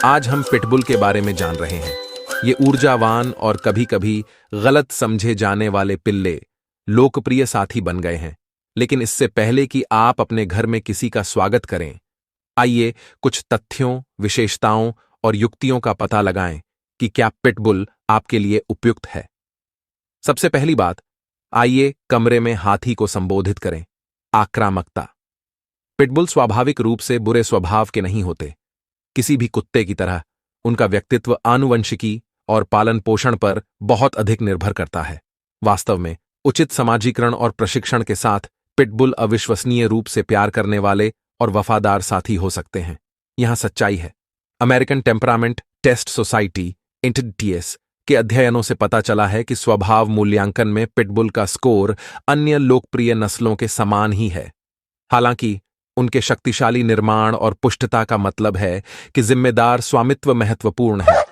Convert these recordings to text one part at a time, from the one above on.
आज हम पिटबुल के बारे में जान रहे हैं। ये ऊर्जावान और कभी-कभी गलत समझे जाने वाले पिल्ले लोकप्रिय साथी बन गए हैं। लेकिन इससे पहले कि आप अपने घर में किसी का स्वागत करें, आइए कुछ तथ्यों, विशेषताओं और युक्तियों का पता लगाएं कि क्या पिटबुल आपके लिए उपयुक्त है। सबसे पहली बात, आइए कमरे में हाथी को संबोधित करें। आक्रामकता। पिटबुल स्वाभाविक रूप से बुरे स्वभाव के नहीं होते। किसी भी कुत्ते की तरह उनका व्यक्तित्व आनुवंशिकी और पालन पोषण पर बहुत अधिक निर्भर करता है। वास्तव में उचित समाजीकरण और प्रशिक्षण के साथ पिटबुल अविश्वसनीय रूप से प्यार करने वाले और वफादार साथी हो सकते हैं। यहां सच्चाई है। American temperament test society (ATS) के अध्ययनों से पता चला है कि स्वभाव मूल्यांकन में पिटबुल का स्कोर अन्य लोकप्रिय नस्लों के समान ही है। हालांकि उनके शक्तिशाली निर्माण और पुष्टता का मतलब है कि जिम्मेदार स्वामित्व महत्वपूर्ण है।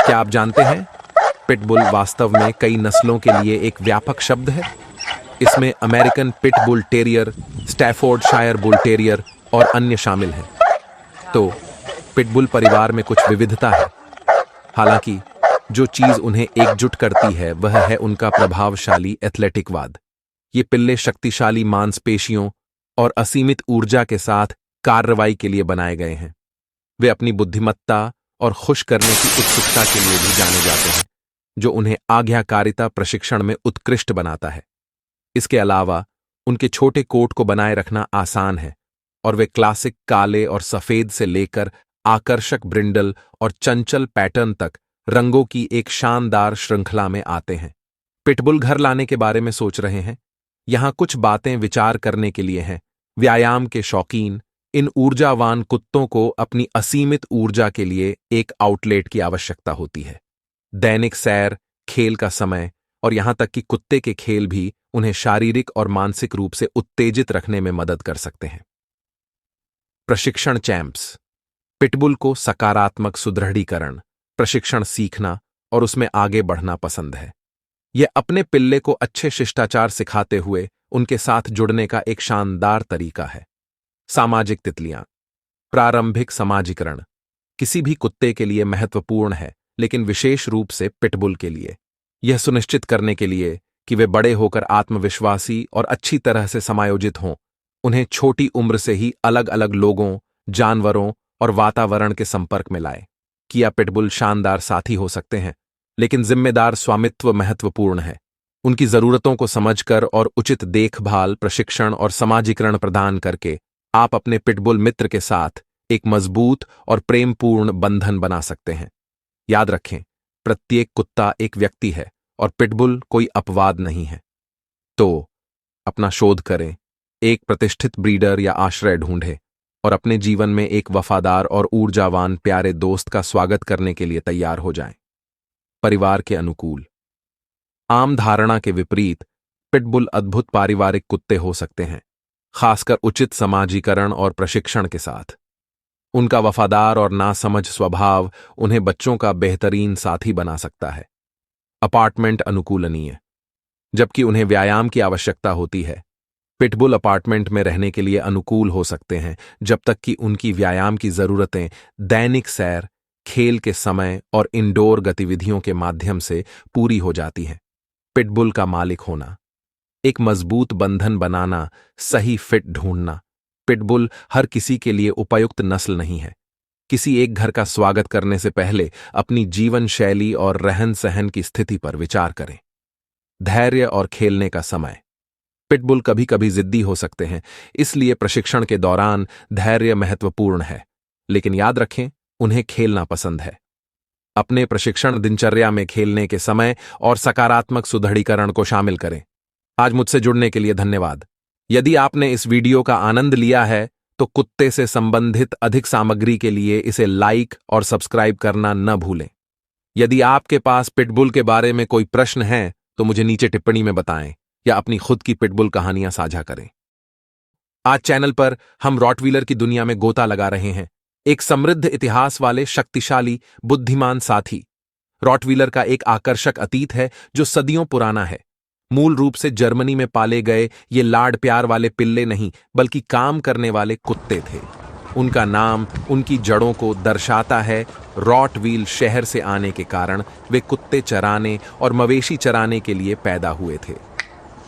क्या आप जानते हैं, पिटबुल वास्तव में कई नस्लों के लिए एक व्यापक शब्द है। इसमें American pit bull terrier, Staffordshire bull terrier और अन्य शामिल हैं। तो पिटबुल परिवार में कुछ विविधता है। हालांकि जो चीज उन्हें एकजुट करती है वह है उनका प्रभावशाली एथलेटिकवाद। ये पिल्ले शक्तिशाली मांसपेशियों और असीमित ऊर्जा के साथ कार्रवाई के लिए बनाए गए हैं। वे अपनी बुद्धिमत्ता और खुश करने की उत्सुकता के लिए भी जाने जाते हैं, जो उन्हें आज्ञाकारिता प्रशिक्षण में उत्कृष्ट बनाता है। इसके अलावा उनके छोटे कोट को बनाए रखना आसान है और वे क्लासिक काले और सफेद से लेकर आकर्षक ब्रिंडल और चंचल पैटर्न तक रंगों की एक शानदार श्रृंखला में आते हैं। पिटबुल घर लाने के बारे में सोच रहे हैं? यहां कुछ बातें विचार करने के लिए हैं। व्यायाम के शौकीन, इन ऊर्जावान कुत्तों को अपनी असीमित ऊर्जा के लिए एक आउटलेट की आवश्यकता होती है। दैनिक सैर, खेल का समय और यहां तक कि कुत्ते के खेल भी उन्हें शारीरिक और मानसिक रूप से उत्तेजित रखने में मदद कर सकते हैं। प्रशिक्षण चैंप्स। पिटबुल को सकारात्मक सुदृढ़ीकरण, प्रशिक्षण सीखना और उसमें आगे बढ़ना पसंद है। यह अपने पिल्ले को अच्छे शिष्टाचार सिखाते हुए उनके साथ जुड़ने का एक शानदार तरीका है। सामाजिक तितलियां। प्रारंभिक समाजीकरण किसी भी कुत्ते के लिए महत्वपूर्ण है, लेकिन विशेष रूप से पिटबुल के लिए। यह सुनिश्चित करने के लिए कि वे बड़े होकर आत्मविश्वासी और अच्छी तरह से समायोजित हों, उन्हें छोटी उम्र से ही अलग अलग लोगों, जानवरों और वातावरण के संपर्क में लाए। क्या पिटबुल शानदार साथी हो सकते हैं, लेकिन जिम्मेदार स्वामित्व महत्वपूर्ण है। उनकी जरूरतों को समझकर और उचित देखभाल, प्रशिक्षण और समाजीकरण प्रदान करके आप अपने पिटबुल मित्र के साथ एक मजबूत और प्रेमपूर्ण बंधन बना सकते हैं। याद रखें, प्रत्येक कुत्ता एक व्यक्ति है और पिटबुल कोई अपवाद नहीं है। तो अपना शोध करें, एक प्रतिष्ठित ब्रीडर या आश्रय ढूंढें और अपने जीवन में एक वफादार और ऊर्जावान प्यारे दोस्त का स्वागत करने के लिए तैयार हो जाएं। परिवार के अनुकूल। आम धारणा के विपरीत पिटबुल अद्भुत पारिवारिक कुत्ते हो सकते हैं, खासकर उचित समाजीकरण और प्रशिक्षण के साथ। उनका वफादार और नासमझ स्वभाव उन्हें बच्चों का बेहतरीन साथी बना सकता है। अपार्टमेंट अनुकूलनीय। जबकि उन्हें व्यायाम की आवश्यकता होती है, पिटबुल अपार्टमेंट में रहने के लिए अनुकूल हो सकते हैं जब तक कि उनकी व्यायाम की जरूरतें दैनिक सैर, खेल के समय और इंडोर गतिविधियों के माध्यम से पूरी हो जाती हैं। पिटबुल का मालिक होना। एक मजबूत बंधन बनाना, सही फिट ढूंढना। पिटबुल हर किसी के लिए उपयुक्त नस्ल नहीं है। किसी एक घर का स्वागत करने से पहले अपनी जीवन शैली और रहन सहन की स्थिति पर विचार करें। धैर्य और खेलने का समय। पिटबुल कभी कभी जिद्दी हो सकते हैं, इसलिए प्रशिक्षण के दौरान धैर्य महत्वपूर्ण है। लेकिन याद रखें, उन्हें खेलना पसंद है। अपने प्रशिक्षण दिनचर्या में खेलने के समय और सकारात्मक सुदृढ़ीकरण को शामिल करें। आज मुझसे जुड़ने के लिए धन्यवाद। यदि आपने इस वीडियो का आनंद लिया है तो कुत्ते से संबंधित अधिक सामग्री के लिए इसे लाइक और सब्सक्राइब करना न भूलें। यदि आपके पास पिटबुल के बारे में कोई प्रश्न है तो मुझे नीचे टिप्पणी में बताएं या अपनी खुद की पिटबुल कहानियां साझा करें। आज चैनल पर हम रॉटवीलर की दुनिया में गोता लगा रहे हैं, एक समृद्ध इतिहास वाले शक्तिशाली बुद्धिमान साथी। रॉटवीलर का एक आकर्षक अतीत है जो सदियों पुराना है। मूल रूप से जर्मनी में पाले गए ये लाड प्यार वाले पिल्ले नहीं बल्कि काम करने वाले कुत्ते थे। उनका नाम उनकी जड़ों को दर्शाता है। रॉटवील शहर से आने के कारण वे कुत्ते चराने और मवेशी चराने के लिए पैदा हुए थे।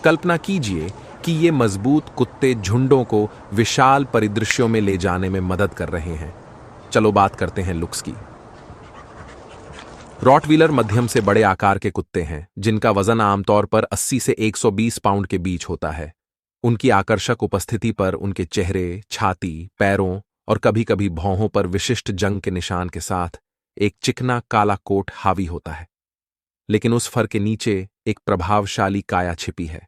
कल्पना कीजिए कि ये मजबूत कुत्ते झुंडों को विशाल परिदृश्यों में ले जाने में मदद कर रहे हैं। चलो बात करते हैं लुक्स की। रॉटवीलर मध्यम से बड़े आकार के कुत्ते हैं जिनका वजन आमतौर पर 80 से 120 पाउंड के बीच होता है। उनकी आकर्षक उपस्थिति पर उनके चेहरे, छाती, पैरों और कभी-कभी भौहों पर विशिष्ट जंग के निशान के साथ एक चिकना काला कोट हावी होता है। लेकिन उस फर के नीचे एक प्रभावशाली काया छिपी है।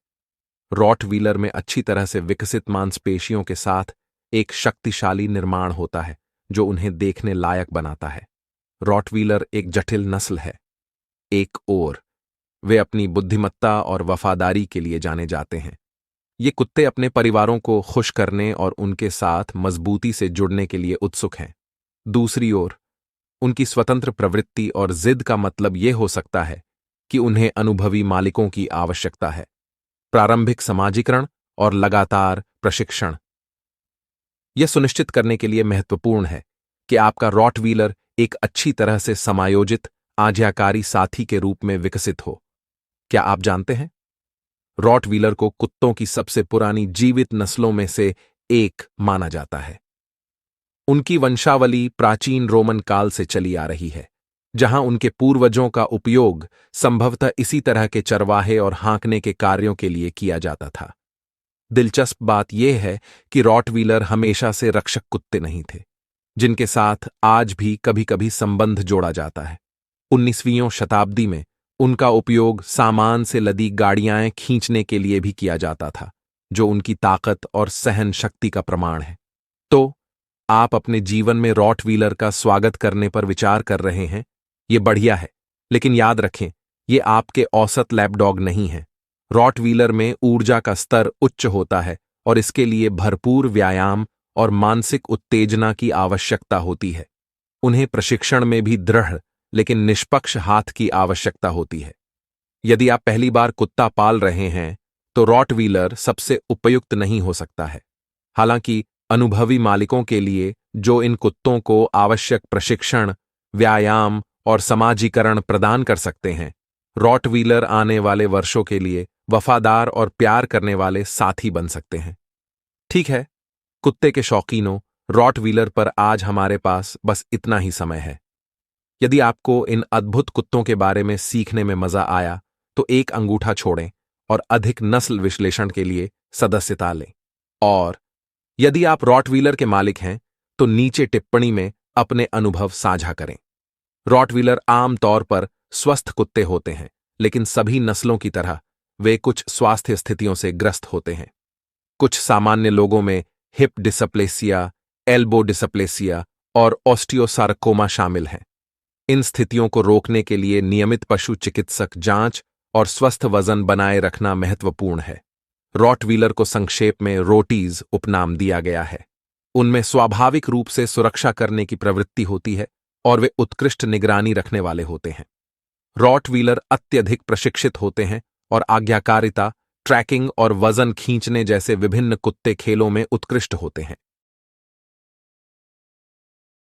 रॉटवीलर में अच्छी तरह से विकसित मांसपेशियों के साथ एक शक्तिशाली निर्माण होता है जो उन्हें देखने लायक बनाता है। रॉटवीलर एक जटिल नस्ल है। एक ओर वे अपनी बुद्धिमत्ता और वफादारी के लिए जाने जाते हैं। ये कुत्ते अपने परिवारों को खुश करने और उनके साथ मजबूती से जुड़ने के लिए उत्सुक हैं। दूसरी ओर उनकी स्वतंत्र प्रवृत्ति और जिद का मतलब यह हो सकता है कि उन्हें अनुभवी मालिकों की आवश्यकता है। प्रारंभिक समाजीकरण और लगातार प्रशिक्षण यह सुनिश्चित करने के लिए महत्वपूर्ण है कि आपका रॉटवीलर एक अच्छी तरह से समायोजित आज्ञाकारी साथी के रूप में विकसित हो। क्या आप जानते हैं, रॉटवीलर को कुत्तों की सबसे पुरानी जीवित नस्लों में से एक माना जाता है। उनकी वंशावली प्राचीन रोमन काल से चली आ रही है, जहां उनके पूर्वजों का उपयोग संभवतः इसी तरह के चरवाहे और हाँकने के कार्यों के लिए किया जाता था। दिलचस्प बात यह है कि रॉटवीलर हमेशा से रक्षक कुत्ते नहीं थे, जिनके साथ आज भी कभी-कभी संबंध जोड़ा जाता है। 19वीं शताब्दी में उनका उपयोग सामान से लदी गाड़ियां खींचने के लिए भी किया जाता था, जो उनकी ताकत और सहन शक्ति का प्रमाण है। तो आप अपने जीवन में रॉटवीलर का स्वागत करने पर विचार कर रहे हैं, ये बढ़िया है, लेकिन याद रखें, ये आपके औसत लैपडॉग नहीं है। रॉटवीलर में ऊर्जा का स्तर उच्च होता है और इसके लिए भरपूर व्यायाम और मानसिक उत्तेजना की आवश्यकता होती है। उन्हें प्रशिक्षण में भी दृढ़ लेकिन निष्पक्ष हाथ की आवश्यकता होती है। यदि आप पहली बार कुत्ता पाल रहे हैं, तो रॉटवीलर सबसे उपयुक्त नहीं हो सकता है। हालांकि अनुभवी मालिकों के लिए जो इन कुत्तों को आवश्यक प्रशिक्षण, व्यायाम और समाजीकरण प्रदान कर सकते हैं, रॉटवीलर आने वाले वर्षों के लिए वफादार और प्यार करने वाले साथी बन सकते हैं। ठीक है, कुत्ते के शौकीनों, रॉटवीलर पर आज हमारे पास बस इतना ही समय है। यदि आपको इन अद्भुत कुत्तों के बारे में सीखने में मजा आया, तो एक अंगूठा छोड़ें और अधिक नस्ल विश्लेषण के लिए सदस्यता लें। और यदि आप रॉटवीलर के मालिक हैं, तो नीचे टिप्पणी में अपने अनुभव साझा करें। रॉटवीलर आम तौर पर स्वस्थ कुत्ते होते हैं, लेकिन सभी नस्लों की तरह वे कुछ स्वास्थ्य स्थितियों से ग्रस्त होते हैं। कुछ सामान्य लोगों में हिप डिसप्लेसिया, एल्बो डिसप्लेसिया और ऑस्टियोसार्कोमा शामिल हैं। इन स्थितियों को रोकने के लिए नियमित पशु चिकित्सक जांच और स्वस्थ वजन बनाए रखना महत्वपूर्ण है। रॉटवीलर को संक्षेप में रोटीज उपनाम दिया गया है। उनमें स्वाभाविक रूप से सुरक्षा करने की प्रवृत्ति होती है और वे उत्कृष्ट निगरानी रखने वाले होते हैं। रॉटवीलर अत्यधिक प्रशिक्षित होते हैं और आज्ञाकारिता, ट्रैकिंग और वजन खींचने जैसे विभिन्न कुत्ते खेलों में उत्कृष्ट होते हैं।